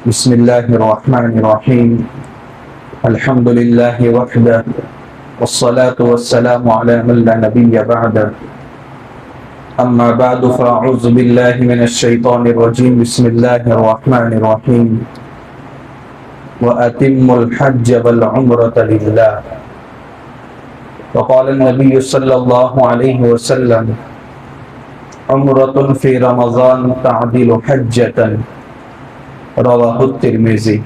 بسم الله الرحمن الرحيم. الحمد لله وحده والصلاة والسلام على من لا نبي بعده. أما بعد فأعوذ بالله من الشيطان الرجيم. بسم الله الرحمن الرحيم. وأتم الحج والعمرة لله. وقال النبي صلى الله عليه وسلم: عمرة في رمضان تعدل حجة. رواه الترمذي.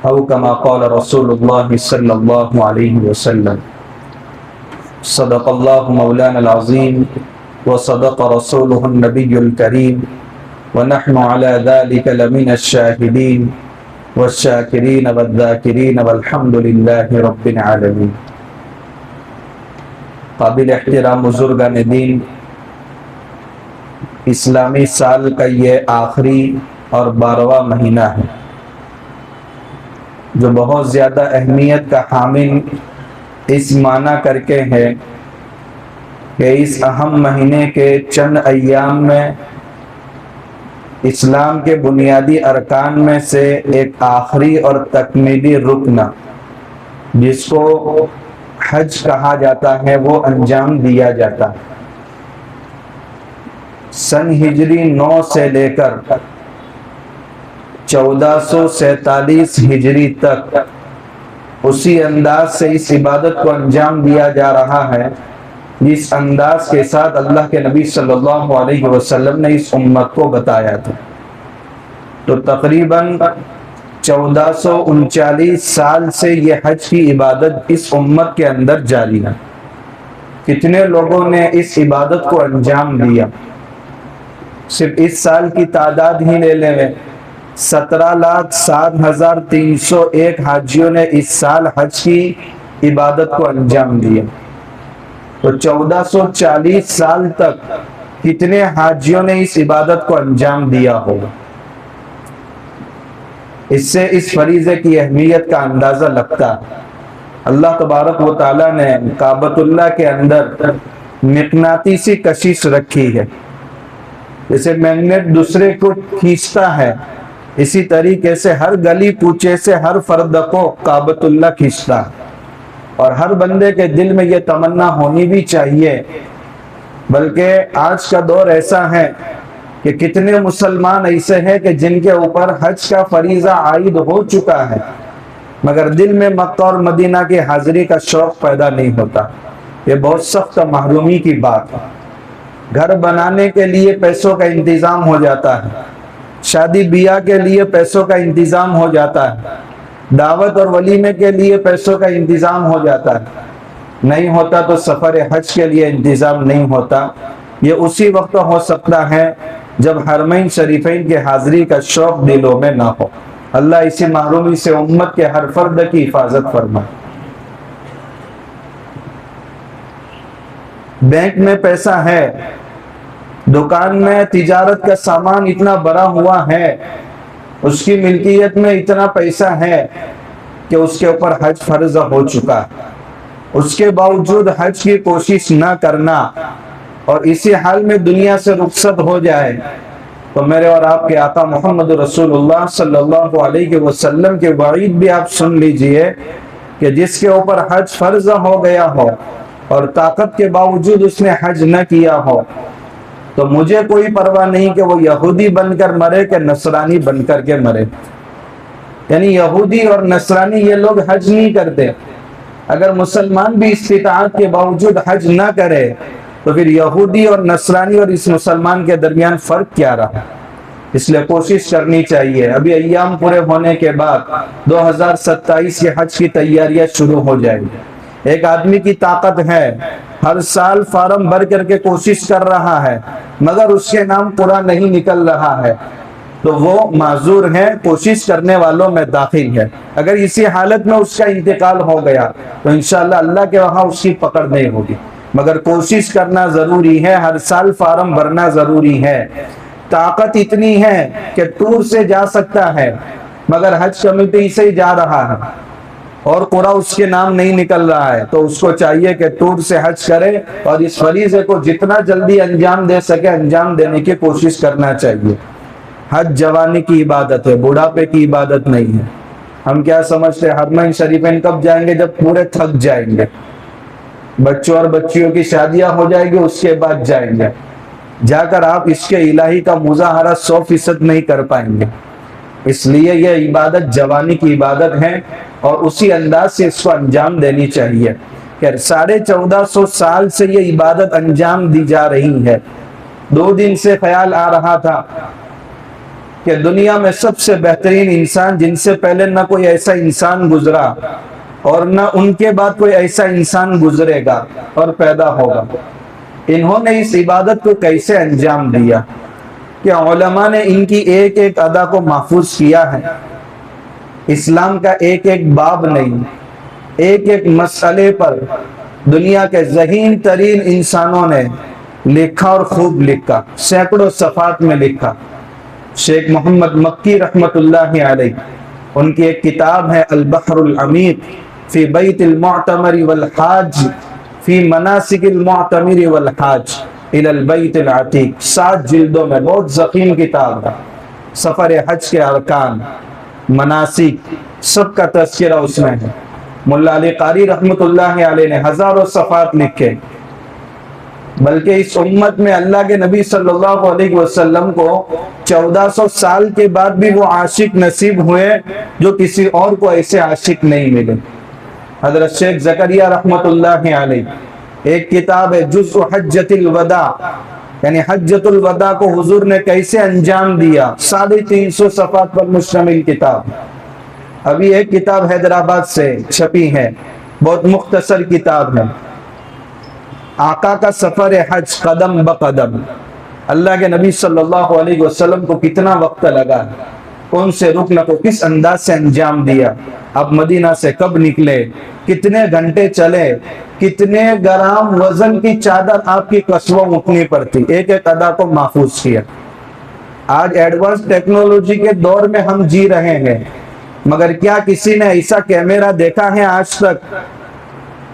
أو كما قال رسول الله صلى الله عليه وسلم. صدق الله مولانا العظيم وصدق رسوله النبي الكريم ونحن على ذلك لمن الشاهدين والشاكرين والذاكرين والحمد لله رب العالمين. قابل احترام بزرگان دین، اسلامی سال کا یہ آخری اور 12واں مہینہ ہے جو بہت زیادہ اہمیت کا حامل اس معنی کر کے ہے کہ اس اہم مہینے کے چند ایام میں اسلام کے بنیادی ارکان میں سے ایک آخری اور تکمیلی رکن جس کو حج کہا جاتا ہے وہ انجام دیا جاتا ہے۔ سن ہجری 9 سے لے کر 1447 ہجری تک اسی انداز سے اس عبادت کو انجام دیا جا رہا ہے جس انداز کے ساتھ اللہ کے نبی صلی اللہ علیہ وسلم نے اس امت کو بتایا تھا۔ تو تقریباً 1439 سال سے یہ حج کی عبادت اس امت کے اندر جاری ہے۔ کتنے لوگوں نے اس عبادت کو انجام دیا؟ صرف اس سال کی تعداد ہی لے لیں، 17,07,301 حاجیوں نے اس سال حج کی عبادت کو انجام دیا۔ تو 1440 سال تک کتنے حاجیوں نے اس عبادت کو انجام دیا ہوگا؟ اس سے اس فریضے کی اہمیت کا اندازہ لگتا ہے۔ اللہ تبارک و تعالیٰ نے کعبۃ اللہ کے اندر مقناطیسی کشش رکھی ہے، جیسے میگنیٹ دوسرے کو کھینچتا ہے، اسی طریقے سے ہر گلی کوچے سے ہر فرد کو کعبۃ اللہ کھینچتا ہے۔ اور ہر بندے کے دل میں یہ تمنا ہونی بھی چاہیے، بلکہ آج کا دور ایسا ہے کہ کتنے مسلمان ایسے ہیں کہ جن کے اوپر حج کا فریضہ عائد ہو چکا ہے مگر دل میں مکہ اور مدینہ کی حاضری کا شوق پیدا نہیں ہوتا۔ یہ بہت سخت محرومی کی بات ہے۔ گھر بنانے کے لیے پیسوں کا انتظام ہو جاتا ہے، شادی بیاہ کے لیے پیسوں کا انتظام ہو جاتا ہے، دعوت اور ولیمے کے لیے پیسوں کا انتظام ہو جاتا ہے، نہیں ہوتا تو سفر حج کے لیے انتظام نہیں ہوتا۔ یہ اسی وقت ہو سکتا ہے جب حرمین شریفین کے حاضری کا شوق دلوں میں نہ ہو۔ اللہ اسی محرومی سے امت کے ہر فرد کی حفاظت فرمائے۔ بینک میں پیسہ ہے، دکان میں تجارت کا سامان اتنا بڑا ہوا ہے، اس کی ملکیت میں اتنا پیسہ ہے کہ اس کے اوپر حج فرض ہو چکا، اس کے باوجود حج کی کوشش نہ کرنا اور اسی حال میں دنیا سے رخصت ہو جائے، تو میرے اور آپ کے آقا محمد رسول اللہ صلی اللہ علیہ وسلم کے وعید بھی آپ سن لیجئے کہ جس کے اوپر حج فرض ہو گیا ہو اور طاقت کے باوجود اس نے حج نہ کیا ہو تو مجھے کوئی پرواہ نہیں کہ وہ یہودی بن کر مرے کہ نصرانی بن کر کے مرے۔ یعنی یہودی اور نصرانی یہ لوگ حج نہیں کرتے، اگر مسلمان بھی استطاعت کے باوجود حج نہ کرے تو پھر یہودی اور نصرانی اور اس مسلمان کے درمیان فرق کیا رہا؟ اس لیے کوشش کرنی چاہیے۔ ابھی ایام پورے ہونے کے بعد 2027 کے حج کی تیاریاں شروع ہو جائیں گی۔ ایک آدمی کی طاقت ہے، ہر سال فارم بھر کر کے کوشش کر رہا ہے مگر اس کے نام پورا نہیں نکل رہا ہے تو وہ معذور ہے، کوشش کرنے والوں میں داخل ہے۔ اگر اسی حالت میں اس کا انتقال ہو گیا تو انشاءاللہ اللہ کے وہاں اس کی پکڑ نہیں ہوگی، مگر کوشش کرنا ضروری ہے، ہر سال فارم بھرنا ضروری ہے۔ طاقت اتنی ہے کہ ٹور سے جا سکتا ہے مگر حج کمیٹی سے ہی جا رہا ہے اور قرآن اس کے نام نہیں نکل رہا ہے تو اس کو چاہیے کہ ٹور سے حج کرے اور اس فریضے کو جتنا جلدی انجام دے سکے انجام دینے کی کوشش کرنا چاہیے۔ حج جوانی کی عبادت ہے، بڑھاپے کی عبادت نہیں ہے۔ ہم کیا سمجھتے ہیں حرمین شریفین کب جائیں گے؟ جب پورے تھک جائیں گے، بچوں اور بچیوں کی شادیاں ہو جائیں گی، اس کے بعد جائیں گے۔ جا کر آپ عشق الہی کا مظاہرہ 100% نہیں کر پائیں گے۔ اس لیے یہ عبادت جوانی کی عبادت ہے، اور اسی انداز سے اس کو انجام دینی چاہیے کہ 1450 سال سے یہ عبادت انجام دی جا رہی ہے۔ 2 دن سے خیال آ رہا تھا کہ دنیا میں سب سے بہترین انسان جن سے پہلے نہ کوئی ایسا انسان گزرا اور نہ ان کے بعد کوئی ایسا انسان گزرے گا اور پیدا ہوگا، انہوں نے اس عبادت کو کیسے انجام دیا کہ علماء نے ان کی ایک ایک ادا کو محفوظ کیا ہے۔ اسلام کا ایک ایک باب نہیں، ایک ایک مسئلے پر دنیا کے ذہین ترین انسانوں نے لکھا اور خوب لکھا، سینکڑوں صفحات میں لکھا۔ شیخ محمد مکی رحمت اللہ علیہ، ان کی ایک کتاب ہے البحر العمیق فی بیت المعتمر والحاج فی مناسک المعتمر والحاج الی البیت العتیق، 7 جلدوں میں، بہت ضخیم کتاب ہے۔ سفر حج کے ارکان، مناسک، سب کا تذکرہ اس میں ہے۔ ملا علی قاری رحمت اللہ علیہ نے ہزاروں صفحات لکھے، بلکہ اس امت میں اللہ کے نبی صلی اللہ علیہ وسلم کو 1400 سال کے بعد بھی وہ عاشق نصیب ہوئے جو کسی اور کو ایسے عاشق نہیں ملے۔ حضرت شیخ زکریہ رحمت اللہ علیہ، ایک کتاب ہے جزء حجۃ الوداع، یعنی حجۃ الوداع کو حضور نے کیسے انجام دیا، 350 صفحات پر مشتمل کتاب۔ ابھی ایک کتاب حیدرآباد سے چھپی ہے، بہت مختصر کتاب ہے، آقا کا سفر حج قدم بقدم، اللہ کے نبی صلی اللہ علیہ وسلم کو کتنا وقت لگا، کون سے رکن کو کس انداز سے انجام دیا، اب مدینہ سے کب نکلے، کتنے گھنٹے چلے، کتنے گرام وزن کی چادر آپ کی قصبوں اٹھنی پڑتی، ایک ایک ادا کو محفوظ کیا۔ آج ایڈوانس ٹیکنالوجی کے دور میں ہم جی رہے ہیں، مگر کیا کسی نے ایسا کیمرہ دیکھا ہے آج تک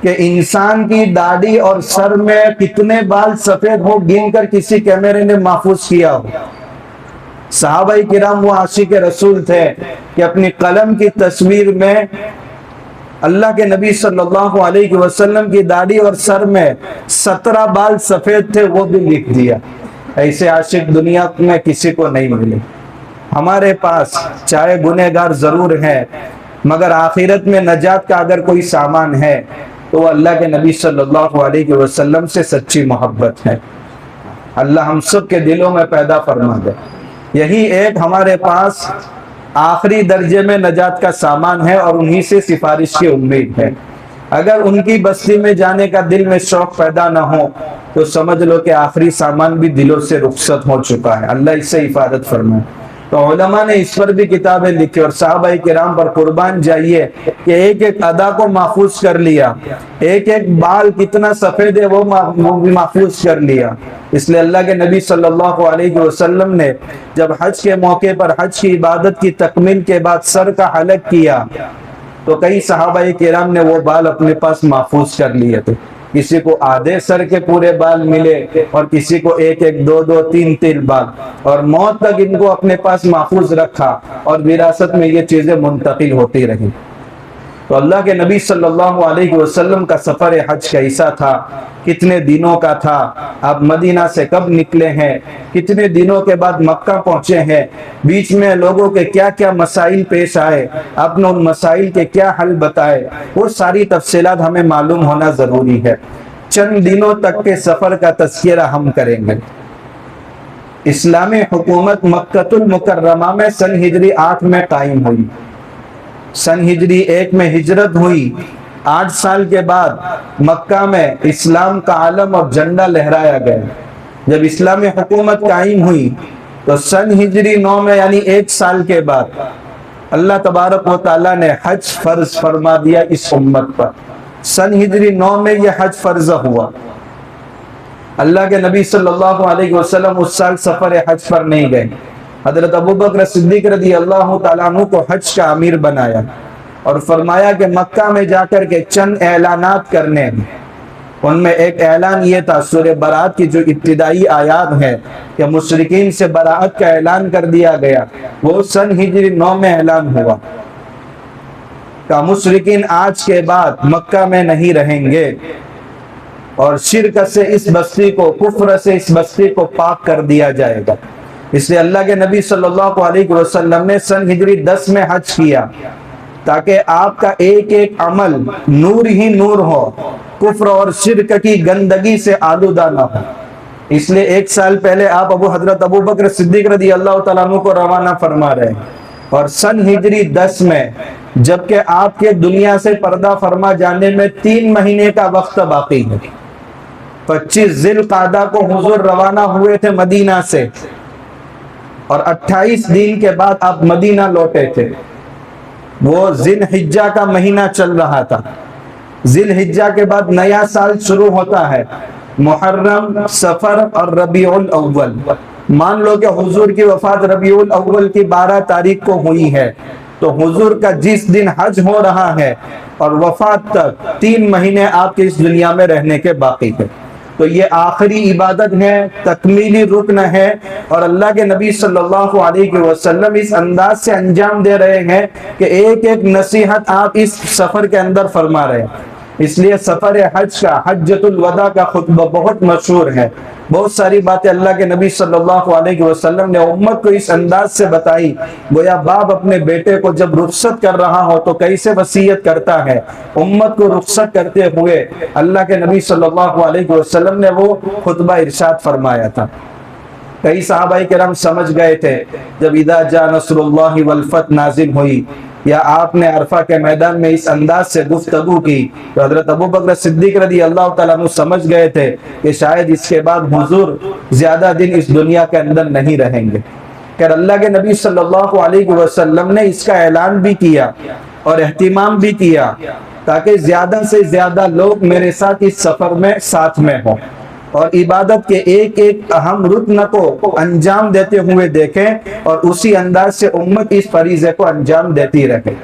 کہ انسان کی داڑھی اور سر میں کتنے بال سفید ہو گن کر کسی کیمرے نے محفوظ کیا ہو؟ صحابہ کرام وہ عاشق رسول تھے کہ اپنی قلم کی تصویر میں اللہ کے نبی صلی اللہ علیہ وسلم کی داڑھی اور سر میں 17 بال سفید تھے، وہ بھی لکھ دیا۔ ایسے عاشق دنیا میں کسی کو نہیں ملے۔ ہمارے پاس چاہے گنہگار ضرور ہے، مگر آخرت میں نجات کا اگر کوئی سامان ہے تو وہ اللہ کے نبی صلی اللہ علیہ وسلم سے سچی محبت ہے۔ اللہ ہم سب کے دلوں میں پیدا فرما دے۔ یہی ایک ہمارے پاس آخری درجے میں نجات کا سامان ہے اور انہی سے سفارش کی امید ہے۔ اگر ان کی بستی میں جانے کا دل میں شوق پیدا نہ ہو تو سمجھ لو کہ آخری سامان بھی دلوں سے رخصت ہو چکا ہے۔ اللہ اس سے حفاظت فرمائے۔ تو علماء نے اس پر بھی کتابیں لکھی اور صحابہ کرام پر قربان جائیے کہ ایک ایک ادا کو محفوظ کر لیا، ایک ایک بال کتنا سفید ہے وہ بھی محفوظ کر لیا۔ اس لیے اللہ کے نبی صلی اللہ علیہ وسلم نے جب حج کے موقع پر حج کی عبادت کی تکمیل کے بعد سر کا حلق کیا تو کئی صحابہ کرام نے وہ بال اپنے پاس محفوظ کر لیے تھے۔ کسی کو آدھے سر کے پورے بال ملے اور کسی کو ایک ایک 2 3 بال، اور موت تک ان کو اپنے پاس محفوظ رکھا اور وراثت میں یہ چیزیں منتقل ہوتی رہیں۔ تو اللہ کے نبی صلی اللہ علیہ وسلم کا سفر حج کیسا تھا، کتنے دنوں کا تھا، آپ مدینہ سے کب نکلے ہیں، کتنے دنوں کے بعد مکہ پہنچے ہیں، بیچ میں لوگوں کے کیا کیا مسائل پیش آئے، آپ نے ان مسائل کے کیا حل بتائے، وہ ساری تفصیلات ہمیں معلوم ہونا ضروری ہے۔ چند دنوں تک کے سفر کا تذکرہ ہم کریں گے۔ اسلامی حکومت مکہ المکرمہ میں سن ہجری 8 میں قائم ہوئی۔ سن ہجری 1 میں ہجرت ہوئی، 8 سال کے بعد مکہ میں اسلام کا علم اور جھنڈا لہرایا گیا۔ جب اسلامی حکومت قائم ہوئی تو سن ہجری 9 میں یعنی 1 سال کے بعد اللہ تبارک و تعالیٰ نے حج فرض فرما دیا اس امت پر۔ سن ہجری 9 میں یہ حج فرض ہوا۔ اللہ کے نبی صلی اللہ علیہ وسلم اس سال سفر حج پر نہیں گئے۔ حضرت ابوبکر صدیق رضی اللہ تعالیٰ عنہ کو حج کا امیر بنایا اور فرمایا کہ مکہ میں جا کر کے چند اعلانات کرنے ہیں۔ ان میں ایک اعلان یہ تھا، سورہ برات کی جو ابتدائی آیات ہیں کہ مشرکین سے براعت کا اعلان کر دیا گیا، وہ سن ہجری 9 میں اعلان ہوا کہ مشرکین آج کے بعد مکہ میں نہیں رہیں گے، اور شرک سے اس بستی کو، کفر سے اس بستی کو پاک کر دیا جائے گا۔ اس لیے اللہ کے نبی صلی اللہ علیہ وسلم نے سن ہجری 10 میں حج کیا، تاکہ آپ کا ایک ایک عمل نور ہی نور ہو، کفر اور شرک کی گندگی سے آلودہ نہ ہو۔ اس لیے 1 سال پہلے آپ حضرت ابو بکر صدیق رضی اللہ تعالیٰ عنہ کو روانہ فرما رہے ہیں، اور سن ہجری 10 میں جبکہ آپ کے دنیا سے پردہ فرما جانے میں 3 مہینے کا وقت باقی ہے، 25 ذی القعدہ کو حضور روانہ ہوئے تھے مدینہ سے، اور 28 دن کے بعد آپ مدینہ لوٹے تھے۔ وہ ذی الحجہ کا مہینہ چل رہا تھا، ذی الحجہ کے بعد نیا سال شروع ہوتا ہے، محرم، سفر اور ربیع الاول۔ مان لو کہ حضور کی وفات ربیع الاول کی 12 تاریخ کو ہوئی ہے، تو حضور کا جس دن حج ہو رہا ہے اور وفات تک 3 مہینے آپ کے اس دنیا میں رہنے کے باقی ہے، تو یہ آخری عبادت ہے، تکمیلی رکن ہے، اور اللہ کے نبی صلی اللہ علیہ وسلم اس انداز سے انجام دے رہے ہیں کہ ایک ایک نصیحت آپ اس سفر کے اندر فرما رہے ہیں۔ اس لیے سفر حج کا، حجۃ الوداع کا خطبہ بہت مشہور ہے، بہت ساری باتیں اللہ کے نبی صلی اللہ علیہ وسلم نے امت کو اس انداز سے بتائی، گویا باپ اپنے بیٹے کو جب رخصت کر رہا ہو تو کیسے وصیت کرتا ہے، امت کو رخصت کرتے ہوئے اللہ کے نبی صلی اللہ علیہ وسلم نے وہ خطبہ ارشاد فرمایا تھا۔ کئی صحابہ کرام سمجھ گئے تھے جب اذا جاء نصر اللہ والفتح نازل ہوئی، یا آپ نے عرفہ کے میدان میں اس انداز سے گفتگو کی، تو حضرت ابو بکر صدیق رضی اللہ تعالیٰ عنہ سمجھ گئے تھے کہ شاید اس کے بعد حضور زیادہ دن اس دنیا کے اندر نہیں رہیں گے۔ کہ اللہ کے نبی صلی اللہ علیہ وسلم نے اس کا اعلان بھی کیا اور اہتمام بھی کیا، تاکہ زیادہ سے زیادہ لوگ میرے ساتھ اس سفر میں ساتھ میں ہوں، اور عبادت کے ایک ایک اہم رکن کو انجام دیتے ہوئے دیکھیں، اور اسی انداز سے امت اس فریضے کو انجام دیتی رہے۔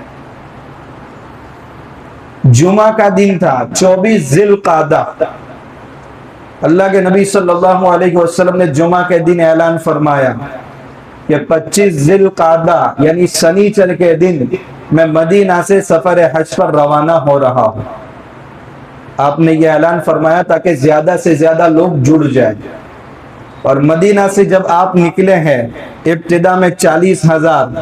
جمعہ کا دن تھا، 24 ذی القعدہ۔ اللہ کے نبی صلی اللہ علیہ وسلم نے جمعہ کے دن اعلان فرمایا کہ 25 ذی القعدہ یعنی شنیچر کے دن میں مدینہ سے سفر حج پر روانہ ہو رہا ہوں۔ آپ نے یہ اعلان فرمایا تاکہ زیادہ سے زیادہ لوگ جڑ جائیں، اور مدینہ سے جب آپ نکلے ہیں ابتدا میں 40,000،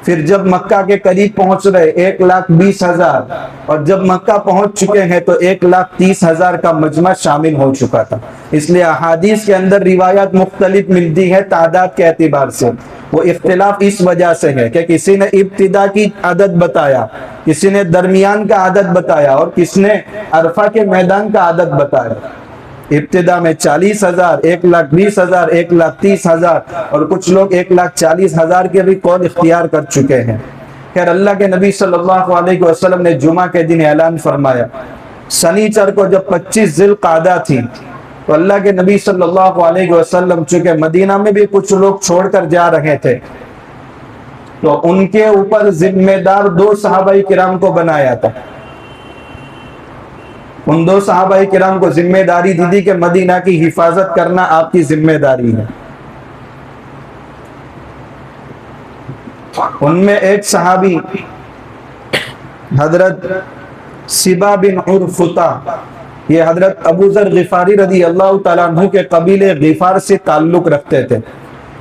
پھر جب مکہ کے قریب پہنچ رہے 1,20,000، اور جب مکہ پہنچ چکے ہیں تو 1,30,000 کا مجمع شامل ہو چکا تھا۔ اس لیے احادیث کے اندر روایات مختلف ملتی ہے تعداد کے اعتبار سے، وہ اختلاف اس وجہ سے ہے کہ کسی نے ابتدا کی عدد بتایا، کسی نے درمیان کا عدد بتایا، اور کس نے عرفہ کے میدان کا عدد بتایا۔ ابتدا میں 40,000، 1,20,000، 1,30,000، اور کچھ لوگ 1,40,000 کے بھی قول اختیار کر چکے ہیں۔ خیر، اللہ کے نبی صلی اللہ علیہ وسلم نے جمعہ کے دن اعلان فرمایا۔ شنیچر کو جب 25 ذی القعدہ تھی تو اللہ کے نبی صلی اللہ علیہ وسلم چونکہ مدینہ میں بھی کچھ لوگ چھوڑ کر جا رہے تھے، تو ان کے اوپر ذمہ دار 2 صحابہ کرام کو بنایا تھا۔ ان 2 صحابہ کرام کو ذمہ داری دی تھی کہ مدینہ کی حفاظت کرنا آپ کی ذمہ داری ہے۔ ان میں ایک صحابی حضرت سبا بن عرفطہ، یہ حضرت ابو ذر غفاری رضی اللہ تعالیٰ عنہ کے قبیلے غفار سے تعلق رکھتے تھے۔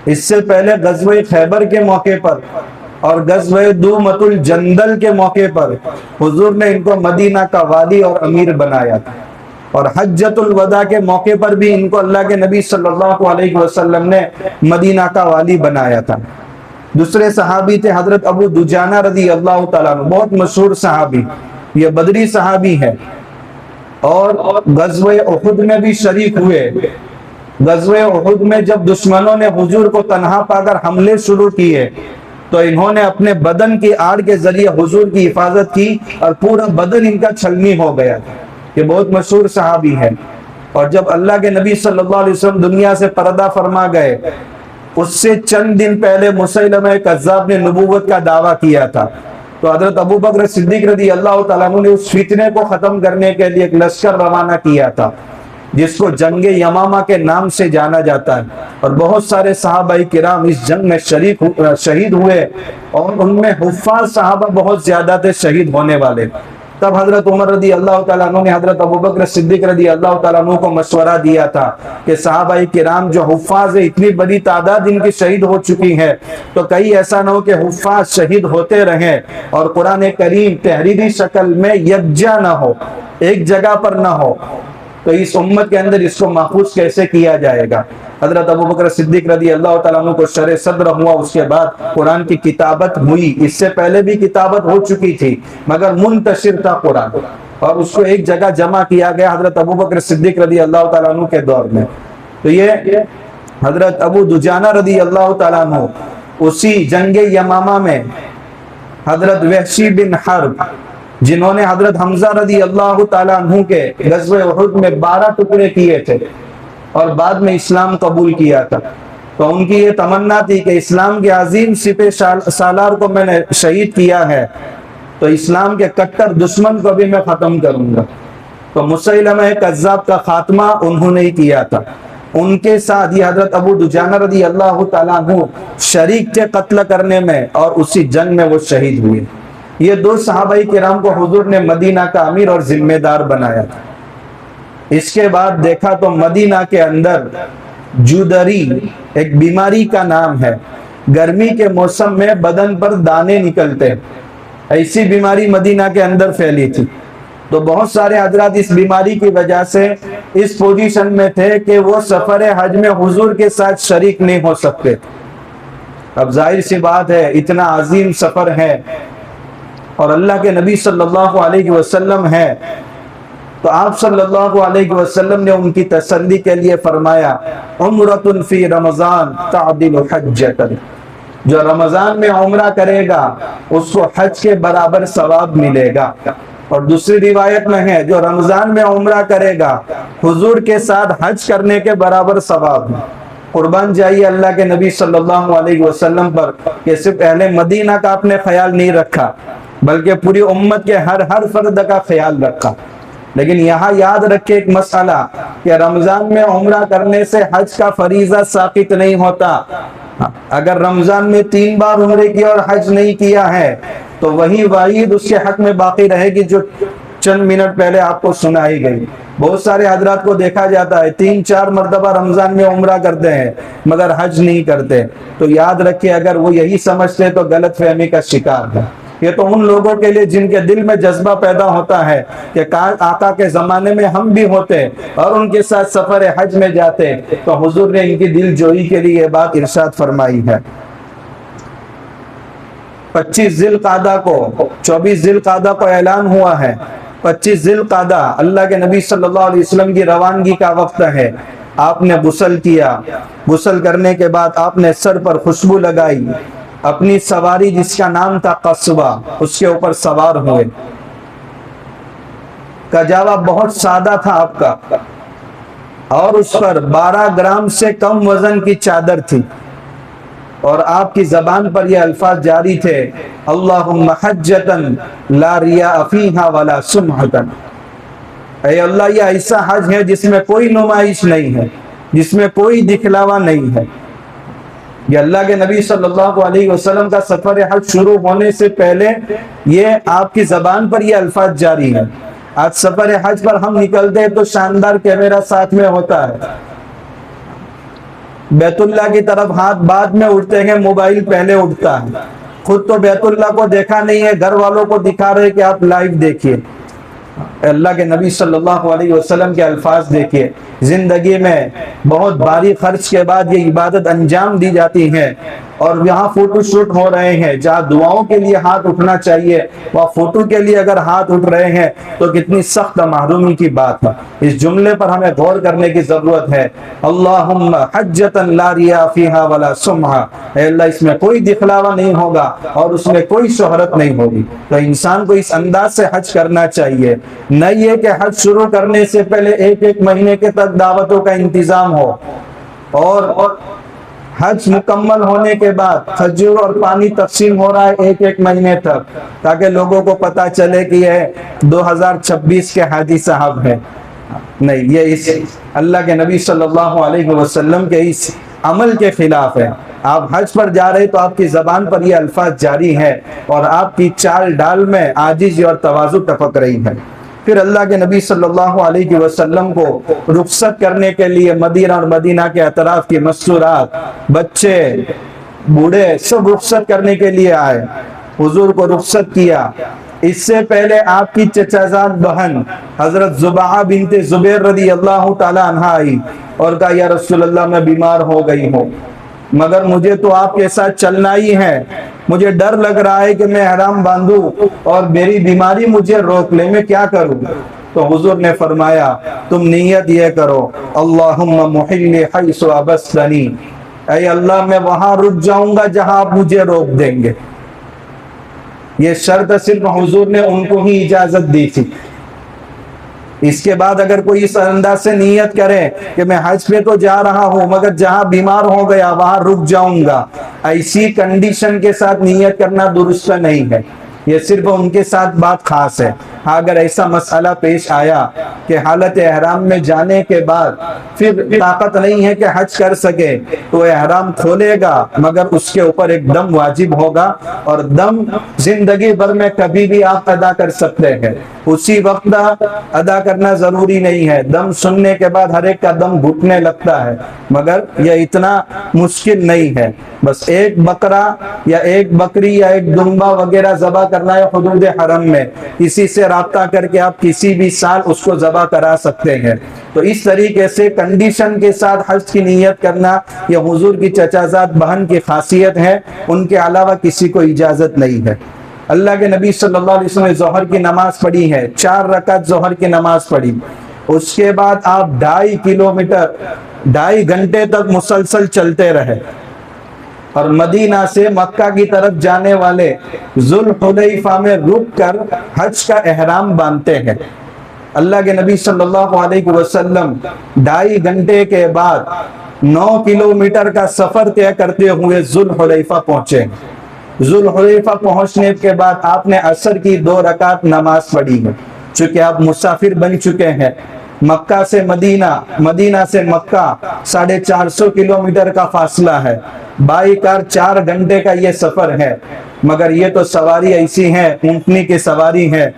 اس سے پہلے غزوہ خیبر کے موقع پر اور غزوہ دومۃ الجندل کے موقع پر حضور نے ان کو مدینہ کا والی اور امیر بنایا تھا، اور حجۃ الوداع کے موقع پر بھی ان کو اللہ کے نبی صلی اللہ علیہ وسلم نے مدینہ کا والی بنایا تھا۔ دوسرے صحابی تھے حضرت ابو دجانہ رضی اللہ تعالیٰ عنہ، بہت مشہور صحابی، یہ بدری صحابی ہے، اور غزوہ احد میں بھی شریک ہوئے۔ غزوہ احد میں جب دشمنوں نے حضور کو تنہا پا کر حملے شروع کیے تو انہوں نے اپنے بدن کی آڑ کے ذریعے حضور کی حفاظت کی، اور پورا بدن ان کا چھلنی ہو گیا۔ یہ بہت مشہور صحابی ہے، اور جب اللہ کے نبی صلی اللہ علیہ وسلم دنیا سے پردہ فرما گئے، اس سے چند دن پہلے مسیلمہ کذاب نے نبوت کا دعویٰ کیا تھا، تو حضرت ابو بکر صدیق رضی اللہ تعالیٰ عنہ نے اس فتنے کو ختم کرنے کے لیے ایک لشکر روانہ کیا تھا جس کو جنگ یمامہ کے نام سے جانا جاتا ہے، اور بہت سارے صحابہ کرام اس جنگ میں شہید ہوئے، اور ان میں حفاظ صحابہ بہت زیادہ تھے شہید ہونے والے۔ تب حضرت عمر رضی اللہ تعالیٰ عنہ نے حضرت ابو بکر صدیق رضی اللہ تعالیٰ عنہ کو مشورہ دیا تھا کہ صحابہ کرام جو حفاظ ہے، اتنی بڑی تعداد ان کی شہید ہو چکی ہے، تو کہیں ایسا نہ ہو کہ حفاظ شہید ہوتے رہیں اور قرآن کریم تحریری شکل میں یکجا نہ ہو، ایک جگہ پر نہ ہو، تو اس امت کے اندر اس کو محفوظ کیسے کیا جائے گا۔ حضرت ابو بکر صدیق رضی اللہ تعالیٰ عنہ کو شرح صدر ہوا، اس کے بعد قرآن کی کتابت ہوئی۔ اس سے پہلے بھی کتابت ہو چکی تھی مگر منتشر تھا قرآن، اور اس کو ایک جگہ جمع کیا گیا حضرت ابو بکر صدیق رضی اللہ تعالیٰ عنہ کے دور میں۔ تو یہ حضرت ابو دجانہ رضی اللہ تعالیٰ عنہ اسی جنگ یمامہ میں حضرت وحشی بن حرب، جنہوں نے حضرت حمزہ رضی اللہ تعالیٰ عنہ کے غزوہ احد میں 12 ٹکڑے کیے تھے اور بعد میں اسلام قبول کیا تھا، تو ان کی یہ تمنا تھی کہ اسلام کے عظیم سپہ سالار کو میں نے شہید کیا ہے تو اسلام کے کٹر دشمن کو بھی میں ختم کروں گا۔ تو مسیلمہ کذاب کا خاتمہ انہوں نے ہی کیا تھا۔ ان کے ساتھ یہ حضرت ابو دجانہ رضی اللہ تعالیٰ عنہ شریک تھے قتل کرنے میں، اور اسی جنگ میں وہ شہید ہوئے۔ یہ دو صحابہ کرام کو حضور نے مدینہ کا امیر اور ذمہ دار بنایا تھا۔ اس کے بعد دیکھا تو مدینہ کے اندر جودری ایک بیماری کا نام ہے، گرمی کے موسم میں بدن پر دانے نکلتے، ایسی بیماری مدینہ کے اندر پھیلی تھی۔ تو بہت سارے حضرات اس بیماری کی وجہ سے اس پوزیشن میں تھے کہ وہ سفر حج میں حضور کے ساتھ شریک نہیں ہو سکتے۔ اب ظاہر سی بات ہے، اتنا عظیم سفر ہے اور اللہ کے نبی صلی اللہ علیہ وسلم ہے، تو آپ صلی اللہ علیہ وسلم نے ان کی تسلی کے لیے فرمایا عمرۃ فی رمضان تعدل حجۃ، جو رمضان میں عمرہ کرے گا اس کو حج کے برابر ثواب ملے گا۔ اور دوسری روایت میں ہے جو رمضان میں عمرہ کرے گا حضور کے ساتھ حج کرنے کے برابر ثواب ہے۔ قربان جائیے اللہ کے نبی صلی اللہ علیہ وسلم پر کہ صرف اہل مدینہ کا آپ نے خیال نہیں رکھا بلکہ پوری امت کے ہر فرد کا خیال رکھا۔ لیکن یہاں یاد رکھے ایک مسئلہ کہ رمضان میں عمرہ کرنے سے حج کا فریضہ ساقط نہیں ہوتا۔ اگر رمضان میں 3 بار عمرے کیا اور حج نہیں کیا ہے تو وہی وعید اس کے حق میں باقی رہے گی جو چند منٹ پہلے آپ کو سنائی گئی۔ بہت سارے حضرات کو دیکھا جاتا ہے 3-4 مرتبہ رمضان میں عمرہ کرتے ہیں مگر حج نہیں کرتے، تو یاد رکھے اگر وہ یہی سمجھتے تو غلط فہمی کا شکار ہے۔ یہ تو ان لوگوں کے لیے جن کے دل میں جذبہ پیدا ہوتا ہے کہ آقا کے زمانے میں ہم بھی ہوتے اور ان کے ساتھ سفر حج میں جاتے، تو حضور نے ان کی دل جوئی کے لیے یہ بات ارشاد فرمائی ہے۔ 25 ذی القعدہ کو 24 ذی القعدہ کو اعلان ہوا ہے، 25 ذی القعدہ اللہ کے نبی صلی اللہ علیہ وسلم کی روانگی کا وقت ہے۔ آپ نے غسل کیا، غسل کرنے کے بعد آپ نے سر پر خوشبو لگائی، اپنی سواری جس کا نام تھا قصبہ اس کے اوپر سوار ہوئے۔ کجاوا بہت سادہ تھا آپ کا، اور اس پر 12 گرام سے کم وزن کی چادر تھی، اور آپ کی زبان پر یہ الفاظ جاری تھے اللہم حجتن لا ریاء فیہا ولا سمعتن، اے اللہ یہ ایسا حج ہے جس میں کوئی نمائش نہیں ہے، جس میں کوئی دکھلاوا نہیں ہے۔ یہ اللہ کے نبی صلی اللہ علیہ وسلم کا سفر حج شروع ہونے سے پہلے یہ آپ کی زبان پر یہ الفاظ جاری ہیں۔ آج سفر حج پر ہم نکلتے ہیں تو شاندار کیمرہ ساتھ میں ہوتا ہے، بیت اللہ کی طرف ہاتھ بعد میں اٹھتے ہیں، موبائل پہلے اٹھتا ہے۔ خود تو بیت اللہ کو دیکھا نہیں ہے، گھر والوں کو دکھا رہے کہ آپ لائیو دیکھیے۔ اللہ کے نبی صلی اللہ علیہ وسلم کے الفاظ دیکھیے، زندگی میں بہت بھاری خرچ کے بعد یہ عبادت انجام دی جاتی ہے، اور یہاں فوٹو شوٹ ہو رہے ہیں، جہاں دعاؤں کے لیے ہاتھ اٹھنا چاہیے وہاں فوٹو کے لیے اگر ہاتھ اٹھ رہے ہیں تو کتنی سخت محرومی کی بات ہے۔ اس جملے پر ہمیں غور کرنے کی ضرورت ہے۔ اللہم حجتن لا ریاء فیہا ولا سمعہ، اے اللہ اس میں کوئی دکھلاوا نہیں ہوگا اور اس میں کوئی شہرت نہیں ہوگی۔ تو انسان کو اس انداز سے حج کرنا چاہیے، نہ یہ کہ حج شروع کرنے سے پہلے ایک مہینے کے تک دعوتوں کا انتظام ہو، اور حج مکمل ہونے کے بعد کھجور اور پانی تقسیم ہو رہا ہے ایک ایک مہینے تک، تاکہ لوگوں کو پتا چلے کہ یہ 2026 کے حاجی صاحب ہیں. نہیں، یہ اس اللہ کے نبی صلی اللہ علیہ وسلم کے اس عمل کے خلاف ہے. آپ حج پر جا رہے تو آپ کی زبان پر یہ الفاظ جاری ہے اور آپ کی چال ڈال میں عاجزی اور تواضع ٹپک رہی ہے. پھر اللہ کے نبی صلی اللہ علیہ وسلم کو رخصت کرنے کے لیے مدینہ اور مدینہ کے اطراف کی مستورات، بچے، بوڑھے سب رخصت کرنے کے لیے آئے. حضور کو رخصت کیا. اس سے پہلے آپ کی چچازاد بہن حضرت زبعہ بنت زبیر رضی اللہ تعالی عنہ آئی اور کہا یا رسول اللہ میں بیمار ہو گئی ہوں، مگر مجھے تو آپ کے ساتھ چلنا ہی ہے، مجھے ڈر لگ رہا ہے کہ میں احرام باندھوں اور میری بیماری مجھے روک لے، میں کیا کروں؟ تو حضور نے فرمایا تم نیت یہ کرو اللہم محل حیث ابستنی، اے اللہ میں وہاں رک جاؤں گا جہاں آپ مجھے روک دیں گے. یہ شرط صرف حضور نے ان کو ہی اجازت دی تھی. اس کے بعد اگر کوئی اس انداز سے نیت کرے کہ میں حج پہ تو جا رہا ہوں مگر جہاں بیمار ہو گیا وہاں رک جاؤں گا، ایسی کنڈیشن کے ساتھ نیت کرنا درست نہیں ہے. یہ صرف ان کے ساتھ بات خاص ہے. اگر ایسا مسئلہ پیش آیا کہ حالت احرام میں جانے کے بعد پھر طاقت نہیں ہے کہ حج کر سکے تو احرام کھولے گا، مگر اس کے اوپر ایک دم واجب ہوگا، اور دم زندگی بھر میں کبھی بھی آپ ادا کر سکتے ہیں. اسی وقت ادا کرنا ضروری نہیں ہے. دم سننے کے بعد ہر ایک کا دم گھٹنے لگتا ہے، مگر یہ اتنا مشکل نہیں ہے. بس ایک بکرا یا ایک بکری یا ایک دمبا وغیرہ ذبح کرنا ہے حدود حرم میں، کسی سے رابطہ کر کے آپ کسی بھی سال اس کو ذبح کرا سکتے ہیں. تو اس طریقے سے کنڈیشن کے ساتھ حج کی نیت کرنا یہ حضور کی چچازاد بہن کی خاصیت ہے، ان کے علاوہ کسی کو اجازت نہیں ہے. اللہ کے نبی صلی اللہ علیہ وسلم نے ظہر کی نماز پڑھی ہے، 4 رکعت ظہر کی نماز پڑھی. اس کے بعد آپ 2.5 کلومیٹر 2.5 گھنٹے تک مسلسل چلتے رہے اور مدینہ سے مکہ کی طرف جانے والے ذوالحلیفہ میں رک کر حج کا احرام باندھتے ہیں. اللہ کے نبی صلی اللہ علیہ وسلم 2.5 گھنٹے کے بعد 9 کلومیٹر کا سفر طے کرتے ہوئے ذوالحلیفہ پہنچے. ذوالحلیفہ پہنچنے کے بعد آپ نے عصر کی 2 رکعت نماز پڑھی ہے. چونکہ آپ مسافر بن چکے ہیں، مکہ سے مدینہ، مدینہ سے مکہ 450 کلومیٹر کا فاصلہ ہے، بائی کار 4 گھنٹے کا یہ سفر ہے، مگر یہ تو سواری ایسی ہے اونٹنی کی سواری ہے.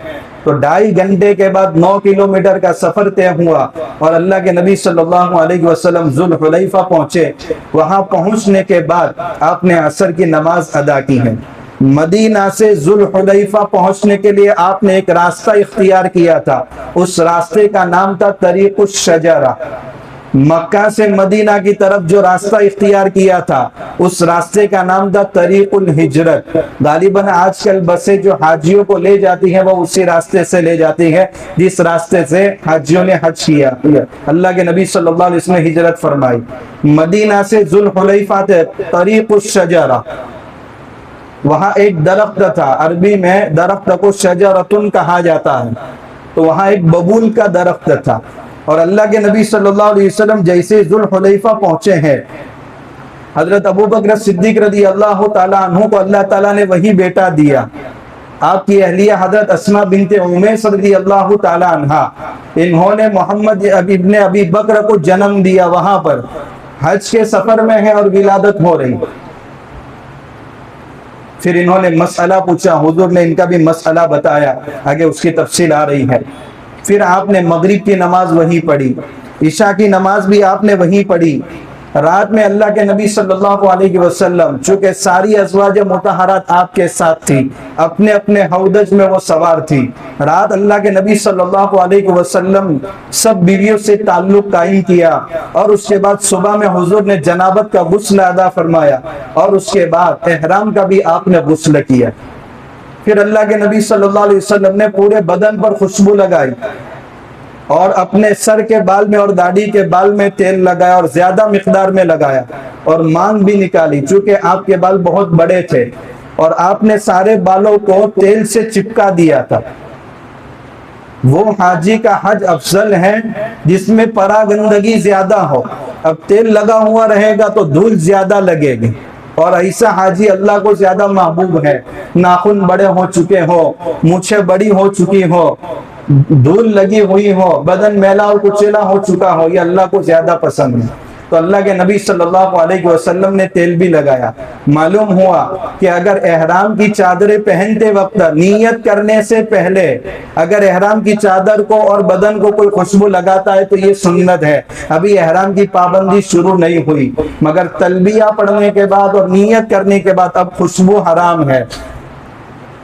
تو 2.5 گھنٹے کے بعد 9 کلومیٹر کا سفر طے ہوا اور اللہ کے نبی صلی اللہ علیہ وسلم ذوالحلیفہ پہنچے. وہاں پہنچنے کے بعد آپ نے عصر کی نماز ادا کی ہے. مدینہ سے ذوالحلیفہ پہنچنے کے لیے آپ نے ایک راستہ اختیار کیا تھا، اس راستے کا نام تھا طریق الشجرہ. مکہ سے مدینہ کی طرف جو راستہ اختیار کیا تھا اس راستے کا نام تھا طریق الہجرت. غالباً آج کل بسیں جو حاجیوں کو لے جاتی ہیں وہ اسی راستے سے لے جاتی ہے جس راستے سے حاجیوں نے حج کیا. اللہ کے نبی صلی اللہ علیہ وسلم نے ہجرت فرمائی. مدینہ سے ذوالحلیفہ طریق الشجرہ، وہاں ایک درخت تھا، عربی میں درخت کو شجرتن کہا جاتا ہے، تو وہاں ایک ببول کا درخت تھا. اور اللہ کے نبی صلی اللہ علیہ وسلم جیسے ذوالحلیفہ پہنچے ہیں، حضرت ابوبکر صدیق رضی اللہ تعالیٰ عنہ کو اللہ تعالیٰ نے وہی بیٹا دیا. آپ کی اہلیہ حضرت اسماء بنت امیس رضی اللہ تعالیٰ عنہ، انہوں نے محمد ابن ابی بکر کو جنم دیا. وہاں پر حج کے سفر میں ہے اور ولادت ہو رہی. پھر انہوں نے مسئلہ پوچھا، حضور نے ان کا بھی مسئلہ بتایا، آگے اس کی تفصیل آ رہی ہے. پھر آپ نے مغرب کی نماز وہیں پڑھی، عشاء کی نماز بھی آپ نے وہیں پڑھی. رات میں اللہ کے نبی صلی اللہ علیہ وسلم، چونکہ ساری ازواج مطہرات آپ کے ساتھ تھی، اپنے اپنے ہودج میں وہ سوار تھی، رات اللہ کے نبی صلی اللہ علیہ وسلم سب بیویوں سے تعلق قائم کیا. اور اس کے بعد صبح میں حضور نے جنابت کا غسل ادا فرمایا اور اس کے بعد احرام کا بھی آپ نے غسل کیا. پھر اللہ کے نبی صلی اللہ علیہ وسلم نے پورے بدن پر خوشبو لگائی اور اپنے سر کے بال میں اور داڑھی کے بال میں تیل لگایا اور زیادہ مقدار میں لگایا اور مانگ بھی نکالی، چونکہ آپ کے بال بہت بڑے تھے اور آپ نے سارے بالوں کو تیل سے چپکا دیا تھا. وہ حاجی کا حج افضل ہے جس میں پراگندگی زیادہ ہو. اب تیل لگا ہوا رہے گا تو دھول زیادہ لگے گی، اور ایسا حاجی اللہ کو زیادہ محبوب ہے. ناخن بڑے ہو چکے ہو، مونچھیں بڑی ہو چکی ہو، دھول لگی ہوئی ہو، بدن میلا اور کچیلا ہو چکا ہو، یہ اللہ کو زیادہ پسند ہے. تو اللہ کے نبی صلی اللہ علیہ وسلم نے تیل بھی لگایا. معلوم ہوا کہ اگر احرام کی چادریں پہنتے وقت نیت کرنے سے پہلے اگر احرام کی چادر کو اور بدن کو کوئی خوشبو لگاتا ہے تو یہ سنت ہے. ابھی احرام کی پابندی شروع نہیں ہوئی، مگر تلبیہ پڑھنے کے بعد اور نیت کرنے کے بعد اب خوشبو حرام ہے.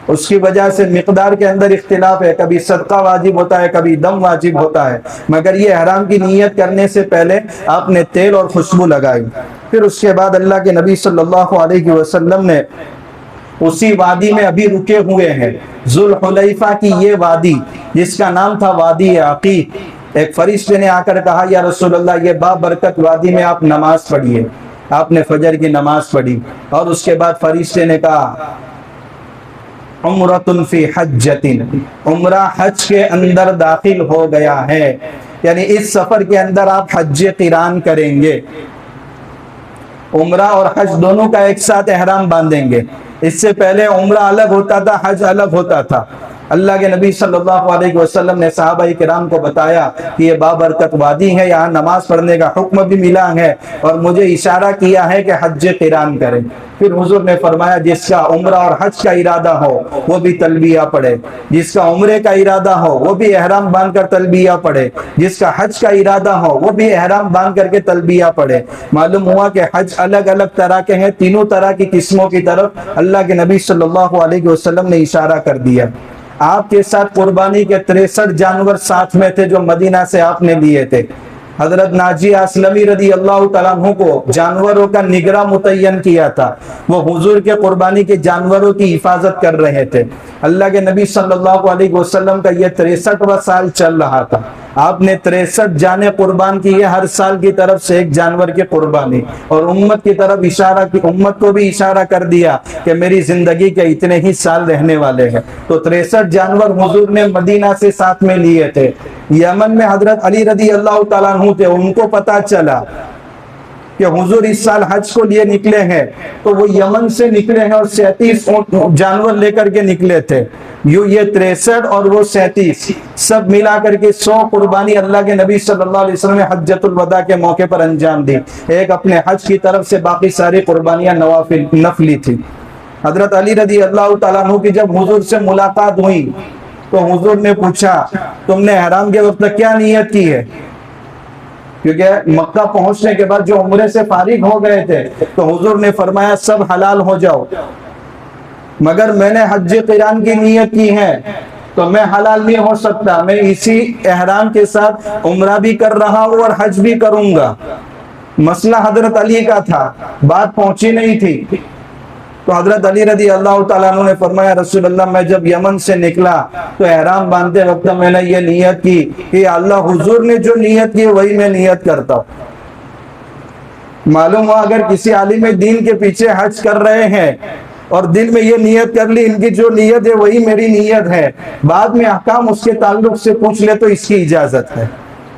اس کی وجہ سے مقدار کے اندر اختلاف ہے، کبھی صدقہ واجب ہوتا ہے، کبھی دم واجب ہوتا ہے. مگر یہ احرام کی نیت کرنے سے پہلے آپ نے تیل اور خوشبو لگائی. پھر اس کے بعد اللہ کے نبی صلی اللہ علیہ وسلم نے اسی وادی میں ابھی رکے ہوئے ہیں، ذوالحلیفہ کی یہ وادی جس کا نام تھا وادی عقیق. ایک فرشتے نے آ کر کہا یا رسول اللہ یہ بابرکت وادی میں آپ نماز پڑھیے. آپ نے فجر کی نماز پڑھی اور اس کے بعد فرشتے نے کہا عمرۃ فی حجۃ، عمرہ حج کے اندر داخل ہو گیا ہے، یعنی اس سفر کے اندر آپ حج قران کریں گے. عمرہ اور حج دونوں کا ایک ساتھ احرام باندھیں گے. اس سے پہلے عمرہ الگ ہوتا تھا، حج الگ ہوتا تھا. اللہ کے نبی صلی اللہ علیہ وسلم نے صحابہ کرام کو بتایا کہ یہ بابرکت وادی ہے، یہاں نماز پڑھنے کا حکم بھی ملا ہے اور مجھے اشارہ کیا ہے کہ حج قران کریں. پھر حضور نے فرمایا جس کا عمرہ اور حج کا ارادہ ہو وہ بھی تلبیہ پڑھے، جس کا عمرے کا ارادہ ہو وہ بھی احرام باندھ کر تلبیہ پڑھے، جس کا حج کا ارادہ ہو وہ بھی احرام باندھ کر کے تلبیہ پڑھے. معلوم ہوا کہ حج الگ الگ طرح کے ہیں، تینوں طرح کی قسموں کی طرف اللہ کے نبی صلی اللہ علیہ وسلم نے اشارہ کر دیا. آپ کے ساتھ قربانی کے 63 جانور ساتھ میں تھے جو مدینہ سے آپ نے لیے تھے. حضرت ناجی اسلمی رضی اللہ تعالیٰ عنہ کو جانوروں کا نگراں متعین کیا تھا. وہ حضور کے قربانی کے جانوروں کی حفاظت کر رہے تھے. اللہ کے نبی صلی اللہ علیہ وسلم کا یہ 63واں سال چل رہا تھا. آپ نے 63 جانیں قربان کی ہے، ہر سال کی طرف سے ایک جانور کی قربانی، اور امت کی طرف اشارہ کی، امت کو بھی اشارہ کر دیا کہ میری زندگی کے اتنے ہی سال رہنے والے ہیں. تو 63 جانور حضور نے مدینہ سے ساتھ میں لیے تھے. یمن میں حضرت علی رضی اللہ تعالیٰ عنہ تھے، ان کو پتا چلا کہ حضور اس سال حج کو لیے نکلے ہیں، تو وہ یمن سے نکلے ہیں اور 37 جانور لے کر کے نکلے تھے. یہ 63 اور وہ 37 سب ملا کر کے 100 قربانی اللہ کے نبی صلی اللہ علیہ وسلم نے حجۃ الوداع کے موقع پر انجام دی. ایک اپنے حج کی طرف سے، باقی ساری قربانیاں نفلی تھی. حضرت علی رضی اللہ تعالیٰ عنہ کی جب حضور سے ملاقات ہوئی تو حضور نے پوچھا تم نے احرام کے وقت کیا نیت کی ہے؟ کیونکہ مکہ پہنچنے کے بعد جو عمرے سے فارغ ہو گئے تھے تو حضور نے فرمایا سب حلال ہو جاؤ، مگر میں نے حج قران کی نیت کی ہے تو میں حلال نہیں ہو سکتا. میں اسی احرام کے ساتھ عمرہ بھی کر رہا ہوں اور حج بھی کروں گا. مسئلہ حضرت علی کا تھا، بات پہنچی نہیں تھی. تو حضرت علی رضی اللہ تعالیٰ عنہ نے فرمایا رسول اللہ میں جب یمن سے نکلا تو احرام باندھتے وقت میں نے یہ نیت کی کہ اللہ حضور نے جو نیت کی وہی میں نیت کرتا ہوں. معلوم ہوا اگر کسی عالم دین کے پیچھے حج کر رہے ہیں اور دل میں یہ نیت کر لی ان کی جو نیت ہے وہی میری نیت ہے، بعد میں احکام اس کے تعلق سے پوچھ لے تو اس کی اجازت ہے.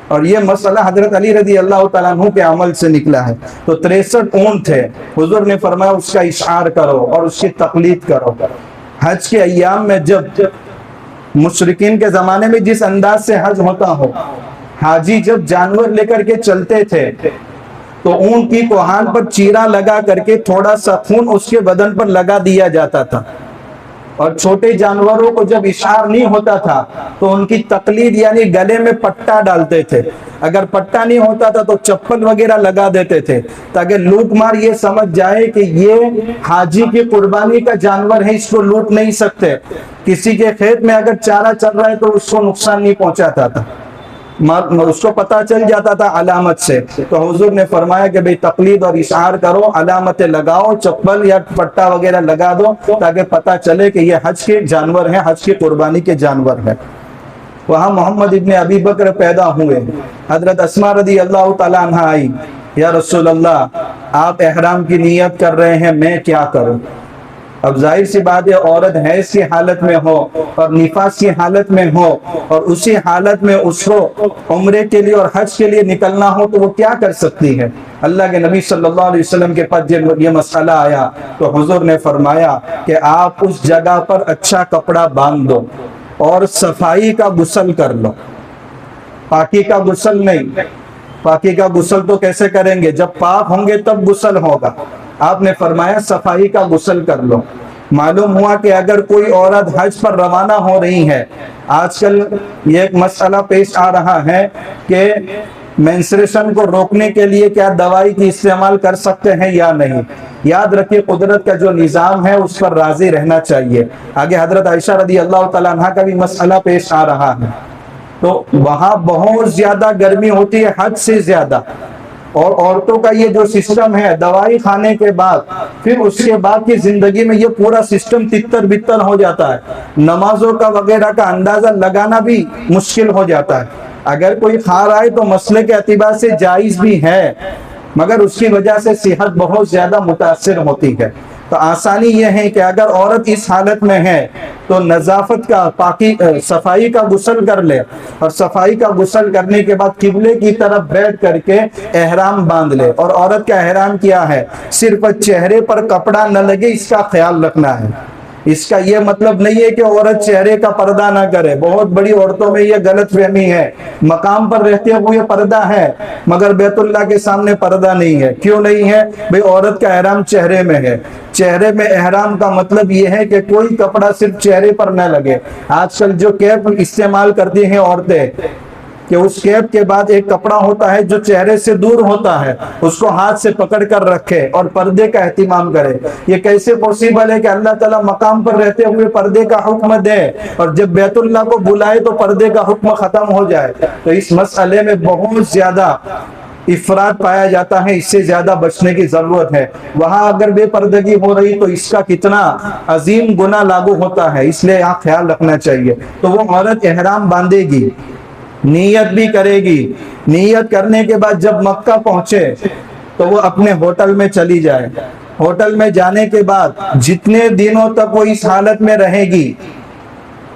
اور یہ مسئلہ حضرت علی رضی اللہ تعالیٰ عنہ کے عمل سے نکلا ہے. تو 63 اونٹ تھے، حضور نے فرمایا اس کا اشعار کرو اور اس کی تقلید کرو. حج کے ایام میں جب مشرکین کے زمانے میں جس انداز سے حج ہوتا ہو، حاجی جب جانور لے کر کے چلتے تھے تو اونٹ کی کوہان پر چیرا لگا کر کے تھوڑا سا خون اس کے بدن پر لگا دیا جاتا تھا. اور چھوٹے جانوروں کو جب اشعار نہیں ہوتا تھا تو ان کی تقلید یعنی گلے میں پٹا ڈالتے تھے. اگر پٹا نہیں ہوتا تھا تو چپل وغیرہ لگا دیتے تھے تاکہ لوٹ مار یہ سمجھ جائے کہ یہ حاجی کی قربانی کا جانور ہے، اس کو لوٹ نہیں سکتے. کسی کے کھیت میں اگر چارہ چل رہا ہے تو اس کو نقصان نہیں پہنچاتا تھا، اس کو پتا چل جاتا تھا علامت سے. تو حضور نے فرمایا کہ بھئی تقلید اور اشعار کرو، علامتیں لگاؤ، چپل یا پٹا وغیرہ لگا دو تاکہ پتا چلے کہ یہ حج کے جانور ہیں، حج کی قربانی کے جانور ہیں. وہاں محمد ابن ابی بکر پیدا ہوئے. حضرت اسماء رضی اللہ تعالیٰ عنہ آئی، یا رسول اللہ آپ احرام کی نیت کر رہے ہیں، میں کیا کروں؟ اب ظاہر سی بات ہے عورت حیض کی حالت میں ہو اور نفاس کی حالت میں ہو اور اسی حالت میں اس کو عمرے کے لیے اور حج کے لیے نکلنا ہو تو وہ کیا کر سکتی ہے؟ اللہ کے نبی صلی اللہ علیہ وسلم کے پاس جب یہ مسئلہ آیا تو حضور نے فرمایا کہ آپ اس جگہ پر اچھا کپڑا باندھ دو اور صفائی کا غسل کر لو. پاکی کا غسل نہیں. پاکی کا غسل تو کیسے کریں گے؟ جب پاک ہوں گے تب غسل ہوگا. آپ نے فرمایا صفائی کا غسل کر لو. معلوم ہوا کہ اگر کوئی عورت حج پر روانہ ہو رہی ہے، آج کل یہ ایک مسئلہ پیش آ رہا ہے کہ مینسٹریشن کو روکنے کے لیے کیا دوائی کی استعمال کر سکتے ہیں یا نہیں. یاد رکھیے قدرت کا جو نظام ہے اس پر راضی رہنا چاہیے. آگے حضرت عائشہ رضی اللہ تعالیٰ عنہ کا بھی مسئلہ پیش آ رہا ہے. تو وہاں بہت زیادہ گرمی ہوتی ہے، حد سے زیادہ، اور عورتوں کا یہ جو سسٹم ہے دوائی کھانے کے بعد پھر اس کے بعد کی زندگی میں یہ پورا سسٹم تتر بتر ہو جاتا ہے. نمازوں کا وغیرہ کا اندازہ لگانا بھی مشکل ہو جاتا ہے. اگر کوئی کھا رہا ہے تو مسئلے کے اعتبار سے جائز بھی ہے، مگر اس کی وجہ سے صحت بہت زیادہ متاثر ہوتی ہے. تو آسانی یہ ہے کہ اگر عورت اس حالت میں ہے تو نظافت کا صفائی کا غسل کر لے، اور صفائی کا غسل کرنے کے بعد قبلے کی طرف بیٹھ کر کے احرام باندھ لے. اور عورت کا احرام کیا ہے؟ صرف چہرے پر کپڑا نہ لگے اس کا خیال رکھنا ہے. اس کا یہ مطلب نہیں ہے کہ عورت چہرے کا پردہ نہ کرے. بہت بڑی عورتوں میں یہ غلط فہمی ہے. مقام پر رہتے ہوئے پردہ ہے مگر بیت اللہ کے سامنے پردہ نہیں ہے. کیوں نہیں ہے بھئی؟ عورت کا احرام چہرے میں ہے. چہرے میں احرام کا مطلب یہ ہے کہ کوئی کپڑا صرف چہرے پر نہ لگے. آج کل جو کیپ استعمال کرتی ہیں عورتیں کہ اس کیپ کے بعد ایک کپڑا ہوتا ہے جو چہرے سے دور ہوتا ہے، اس کو ہاتھ سے پکڑ کر رکھے اور پردے کا اہتمام کرے. یہ کیسے پوسیبل ہے کہ اللہ تعالیٰ مقام پر رہتے ہوئے پردے کا حکم دے اور جب بیت اللہ کو بلائے تو پردے کا حکم ختم ہو جائے؟ تو اس مسئلے میں بہت زیادہ افراد پایا جاتا ہے. اس سے زیادہ بچنے کی ضرورت ہے. وہاں اگر بے پردگی ہو رہی تو اس کا کتنا عظیم گناہ لاگو ہوتا ہے، اس لیے یہاں خیال رکھنا چاہیے. تو وہ عورت احرام باندھے گی، نیت بھی کرے گی. نیت کرنے کے بعد جب مکہ پہنچے تو وہ اپنے ہوٹل میں چلی جائے. ہوٹل میں جانے کے بعد جتنے دنوں تک وہ اس حالت میں رہے گی،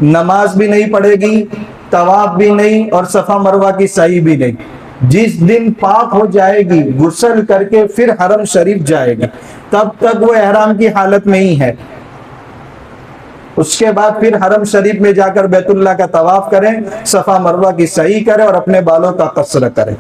نماز بھی نہیں پڑھے گی، طواف بھی نہیں اور صفا مروہ کی سعی بھی نہیں. جس دن پاک ہو جائے گی غسل کر کے پھر حرم شریف جائے گی، تب تک وہ احرام کی حالت میں ہی ہے. اس کے بعد پھر حرم شریف میں جا کر بیت اللہ کا طواف کریں، صفا مروہ کی سعی کریں اور اپنے بالوں کا قصر کریں.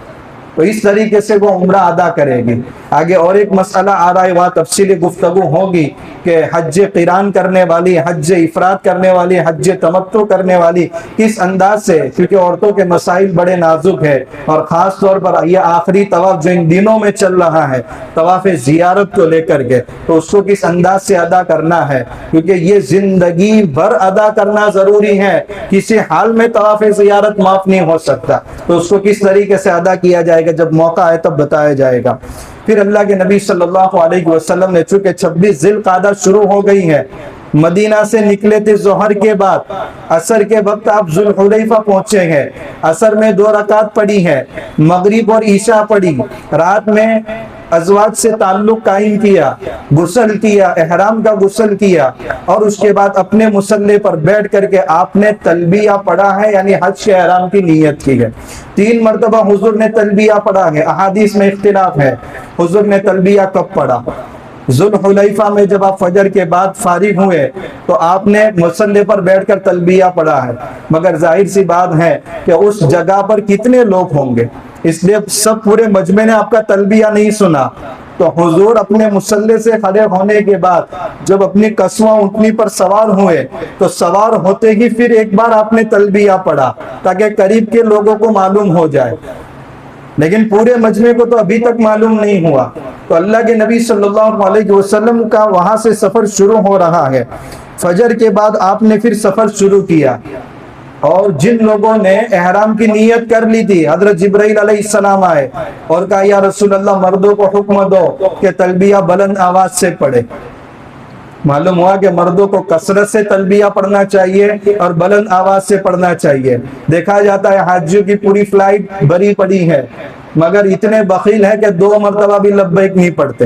تو اس طریقے سے وہ عمرہ ادا کرے گی. آگے اور ایک مسئلہ آ رہا ہے، وہاں تفصیلی گفتگو ہوگی کہ حج قران کرنے والی، حج افراد کرنے والی، حج تمتع کرنے والی کس انداز سے، کیونکہ عورتوں کے مسائل بڑے نازک ہے اور خاص طور پر یہ آخری طواف جو ان دنوں میں چل رہا ہے طواف زیارت کو لے کر کے، تو اس کو کس انداز سے ادا کرنا ہے، کیونکہ یہ زندگی بھر ادا کرنا ضروری ہے. کسی حال میں طواف زیارت معاف نہیں ہو سکتا. تو اس کو کس طریقے سے ادا کیا جائے گا جب موقع آئے تب بتایا جائے گا. پھر اللہ کے نبی صلی اللہ علیہ وسلم نے چونکہ 26 ذی القعدہ شروع ہو گئی ہے، مدینہ سے نکلے تھے ظہر کے بعد، عصر کے وقت آپ ذوالحلیفہ پہنچے ہیں. عصر میں 2 رکعت پڑھی ہے، مغرب اور عشاء پڑھی، رات میں ازواج سے تعلق قائم کیا، غسل کیا، احرام کا غسل کیا، اور اس کے بعد اپنے مصلی پر بیٹھ کر کے آپ نے تلبیہ پڑھا ہے، یعنی حج کے احرام کی نیت کی ہے. 3 مرتبہ حضور نے تلبیہ پڑھا ہے. احادیث میں اختلاف ہے حضور نے تلبیہ کب پڑھا. ذوالحلیفہ میں جب آپ فجر کے بعد فارغ ہوئے تو آپ نے مصلی پر بیٹھ کر تلبیہ پڑھا ہے، مگر ظاہر سی بات ہے کہ اس جگہ پر کتنے لوگ ہوں گے، اس لیے سب پورے مجمع نے آپ کا تلبیہ نہیں سنا. تو حضور اپنے مصلی سے کھڑے ہونے کے بعد جب اپنی قصواں اونٹنی پر سوار ہوئے تو سوار ہوتے ہی پھر ایک بار آپ نے تلبیہ پڑھا تاکہ قریب کے لوگوں کو معلوم ہو جائے، لیکن پورے مجمع کو تو ابھی تک معلوم نہیں ہوا. تو اللہ کے نبی صلی اللہ علیہ وسلم کا وہاں سے سفر شروع ہو رہا ہے. فجر کے بعد آپ نے پھر سفر شروع کیا، اور جن لوگوں نے احرام کی نیت کر لی تھی، حضرت جبرائیل علیہ السلام آئے اور کہا یا رسول اللہ مردوں کو حکم دو کہ تلبیہ بلند آواز سے پڑھے. معلوم ہوا کہ مردوں کو کثرت سے تلبیہ پڑھنا چاہیے اور بلند آواز سے پڑھنا چاہیے. دیکھا جاتا ہے حاجیوں کی پوری فلائٹ بھری پڑی ہے مگر اتنے بخیل ہیں کہ 2 مرتبہ بھی لبیک نہیں پڑھتے.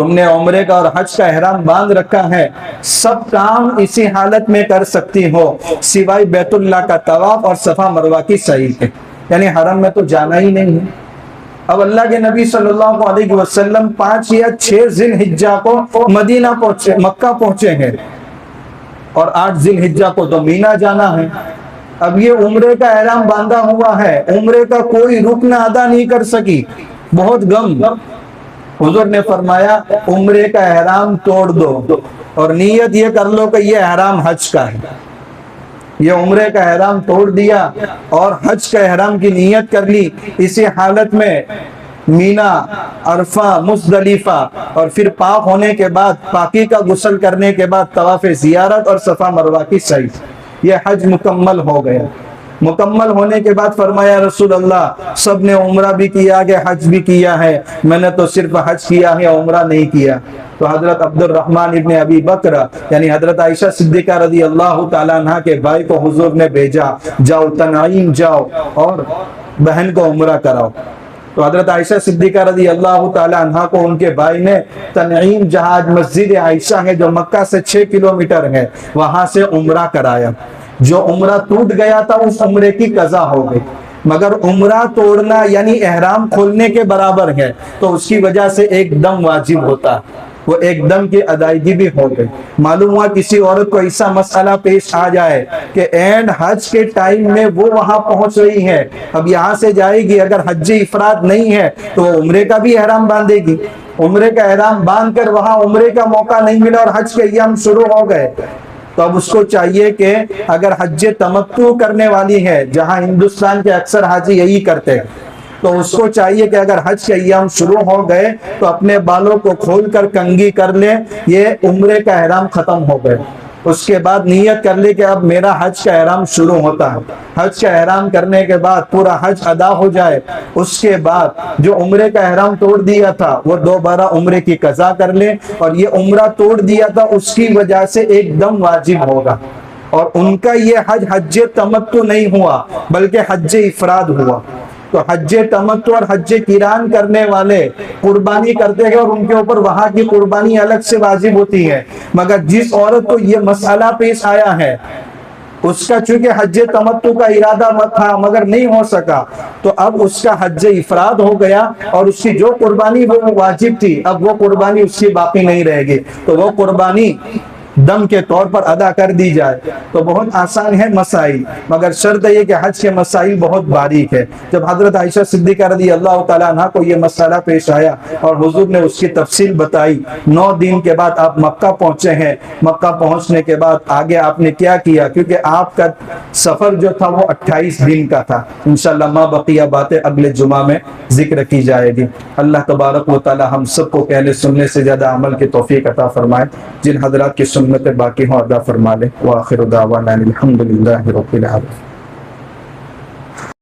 تم نے عمرے کا اور حج کا احرام باندھ رکھا ہے، سب کام اسی حالت میں کر سکتی ہو سوائے بیت اللہ کا طواف اور صفا مروہ کی سعی کے، یعنی حرم میں تو جانا ہی نہیں ہے۔ اب اللہ کے نبی صلی اللہ علیہ وسلم 5 یا 6 ذی الحجہ کو مدینہ پہنچے، مکہ پہنچے ہیں، اور 8 ذی الحجہ کو تو مینا جانا ہے۔ اب یہ عمرے کا احرام باندھا ہوا ہے، عمرے کا کوئی رکن ادا نہیں کر سکی، بہت غم۔ حضور نے فرمایا عمرے کا احرام توڑ دو اور نیت یہ کر لو کہ یہ احرام حج کا ہے۔ یہ عمرے کا احرام توڑ دیا اور حج کا احرام کی نیت کر لی، اسی حالت میں مینا، عرفہ، مزدلفہ، اور پھر پاک ہونے کے بعد پاکی کا غسل کرنے کے بعد طواف زیارت اور صفا مروہ کی سعی، یہ حج مکمل ہو گیا۔ مکمل ہونے کے بعد فرمایا رسول اللہ سب نے عمرہ بھی کیا کہ حج بھی کیا ہے، میں نے تو صرف حج کیا ہے، عمرہ نہیں کیا۔ تو حضرت عبد الرحمن ابن ابی بکر یعنی حضرت عائشہ صدیقہ رضی اللہ تعالیٰ عنہ کے بھائی کو حضور نے بھیجا، جاؤ تنعیم جاؤ اور بہن کو عمرہ کراؤ۔ تو حضرت عائشہ صدیقہ رضی اللہ تعالیٰ عنہ کو ان کے بھائی نے تنعیم جہاں مسجد عائشہ ہے جو مکہ سے 6 کلومیٹر ہے، وہاں سے عمرہ کرایا۔ جو عمرہ ٹوٹ گیا تھا اس عمرے کی قضا ہو گئی، مگر عمرہ توڑنا یعنی احرام کھولنے کے برابر ہے، تو اس کی وجہ سے ایک دم واجب ہوتا، وہ ایک دم کی ادائیگی بھی ہو گئی۔ معلوم ہوا کسی عورت کو ایسا مسئلہ پیش آ جائے کہ اینڈ حج کے ٹائم میں وہ وہاں پہنچ رہی ہے، اب یہاں سے جائے گی، اگر حج افراد نہیں ہے تو وہ عمرے کا بھی احرام باندھے گی، عمرے کا احرام باندھ کر وہاں عمرے کا موقع نہیں ملا اور حج کے ایام شروع ہو گئے، تو اب اس کو چاہیے کہ اگر حج تمتع کرنے والی ہے، جہاں ہندوستان کے اکثر حاجی یہی کرتے ہیں، تو اس کو چاہیے کہ اگر حج کے ایام شروع ہو گئے تو اپنے بالوں کو کھول کر کنگھی کر لیں، یہ عمرے کا احرام ختم ہو گئے۔ اس کے بعد نیت کر لے کہ اب میرا حج کا احرام شروع ہوتا ہے، حج کا احرام کرنے کے بعد پورا حج ادا ہو جائے، اس کے بعد جو عمرے کا احرام توڑ دیا تھا وہ دوبارہ عمرے کی قضا کر لے، اور یہ عمرہ توڑ دیا تھا اس کی وجہ سے ایک دم واجب ہوگا، اور ان کا یہ حج تمتع نہیں ہوا بلکہ حج افراد ہوا۔ تو حج تمتع اور حج قران کرنے والے قربانی کرتے ہیں اور ان کے اوپر وہاں کی قربانی الگ سے واجب ہوتی ہے، مگر جس عورت کو یہ مسئلہ پیش آیا ہے، اس کا چونکہ حج تمتع کا ارادہ مت تھا مگر نہیں ہو سکا، تو اب اس کا حج افراد ہو گیا، اور اس کی جو قربانی وہ واجب تھی اب وہ قربانی اس کی باقی نہیں رہے گی، تو وہ قربانی دم کے طور پر ادا کر دی جائے۔ تو بہت آسان ہے مسائل، مگر شرط یہ کہ حج کے مسائل بہت باریک ہے۔ جب حضرت عائشہ صدیقہ رضی اللہ تعالیٰ عنہ کو یہ مسئلہ پیش آیا اور حضور نے اس کی تفصیل بتائی، 9 دن کے بعد آپ مکہ پہنچے ہیں، مکہ پہنچنے کے بعد آگے آپ نے کیا کیا، کیونکہ آپ کا سفر جو تھا وہ 28 دن کا تھا، انشاءاللہ ما بقیہ باتیں اگلے جمعہ میں ذکر کی جائے گی۔ اللہ تبارک و تعالی ہم سب کو پہلے سننے سے زیادہ عمل کی توفیق عطا فرمائے، جن حضرات کی سنت باقی ہوں ادا فرما لے۔ وآخر دعوانا الحمدللہ رب العالمین۔